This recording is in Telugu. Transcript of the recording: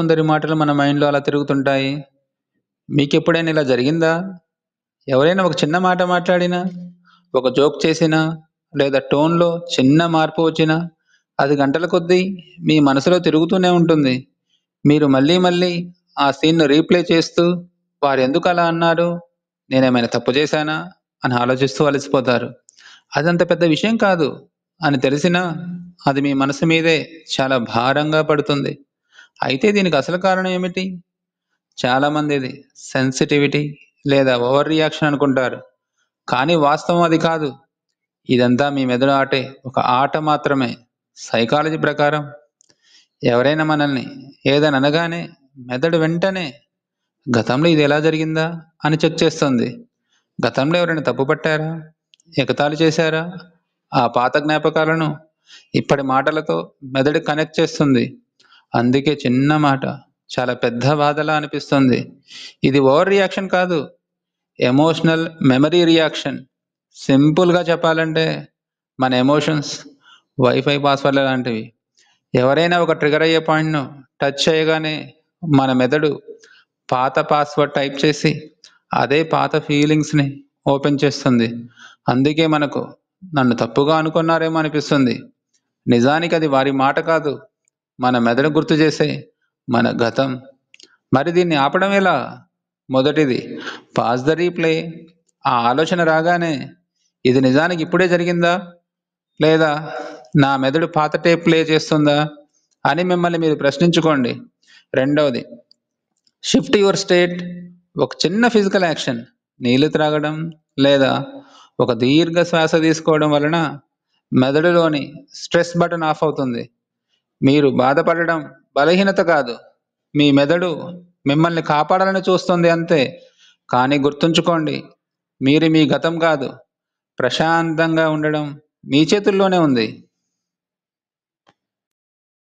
కొందరి మాటలు మన మైండ్‌లో అలా తిరుగుతుంటాయి. మీకెప్పుడైనా ఇలా జరిగిందా? ఎవరైనా ఒక చిన్న మాట మాట్లాడినా, ఒక జోక్ చేసినా, లేదా టోన్‌లో చిన్న మార్పు వచ్చినా, అది గంటల కొద్దీ మీ మనసులో తిరుగుతూనే ఉంటుంది. మీరు మళ్ళీ మళ్ళీ ఆ సీన్‌ను రీప్లే చేస్తూ, వారెందుకలా అన్నారు? నేనేమైనా తప్పు చేశానా? అని ఆలోచిస్తూ అలసిపోతారు. అదంత పెద్ద విషయం కాదు అని తెలిసినా, అది మీ మనసు మీదే చాలా భారంగా పడుతుంది. అయితే దీనికి అసలు కారణం ఏమిటి? చాలామంది ఇది సెన్సిటివిటీ లేదా ఓవర్ రియాక్షన్ అనుకుంటారు. కానీ వాస్తవం అది కాదు. ఇదంతా మీ మెదడు ఆటే ఒక ఆట మాత్రమే. సైకాలజీ ప్రకారం ఎవరైనా మనల్ని ఏదైనా అనగానే మెదడు వెంటనే గతంలో ఇది ఎలా జరిగిందా అని చెక్ చేస్తుంది. గతంలో ఎవరైనా తప్పు పట్టారా? ఎగతాళి చేశారా? ఆ పాత జ్ఞాపకాలను ఇప్పటి మాటలతో మెదడు కనెక్ట్ చేస్తుంది. అందుకే చిన్న మాట చాలా పెద్ద బాధలా అనిపిస్తుంది. ఇది ఓవర్ రియాక్షన్ కాదు. Emotional memory reaction. సింపుల్‌గా చెప్పాలంటే మన ఎమోషన్స్ వైఫై పాస్వర్డ్‌ల లాంటివి. ఎవరైనా ఒక ట్రిగ్గర్ అయ్యే పాయింట్‌ను టచ్ చేయగానే మన మెదడు పాత పాస్వర్డ్ టైప్ చేసి అదే పాత ఫీలింగ్స్‌ని ఓపెన్ చేస్తుంది. అందుకే మనకు నన్ను తప్పుగా అనుకున్నారేమో అనిపిస్తుంది. నిజానికి అది వారి మాట కాదు. మన మెదడు గుర్తు చేసే మన గతం. మరి దీన్ని ఆపడం ఎలా? మొదటిది పాజ్ ద రీప్లే. ఆ ఆలోచన రాగానే ఇది నిజానికి ఇప్పుడే జరిగిందా? లేదా నా మెదడు పాత టేప్ ప్లే చేస్తుందా? అని మిమ్మల్ని మీరు ప్రశ్నించుకోండి. రెండవది షిఫ్ట్ యువర్ స్టేట్. ఒక చిన్న ఫిజికల్ యాక్షన్, నీళ్లు త్రాగడం లేదా ఒక దీర్ఘ శ్వాస తీసుకోవడం వలన మెదడులోని స్ట్రెస్ బటన్ ఆఫ్ అవుతుంది. మీరు బాధపడడం బలహీనత కాదు. మీ మెదడు మిమ్మల్ని కాపాడాలని చూస్తుంది అంతే. కానీ గుర్తుంచుకోండి, మీరు మీ గతం కాదు. ప్రశాంతంగా ఉండడం మీ చేతుల్లోనే ఉంది.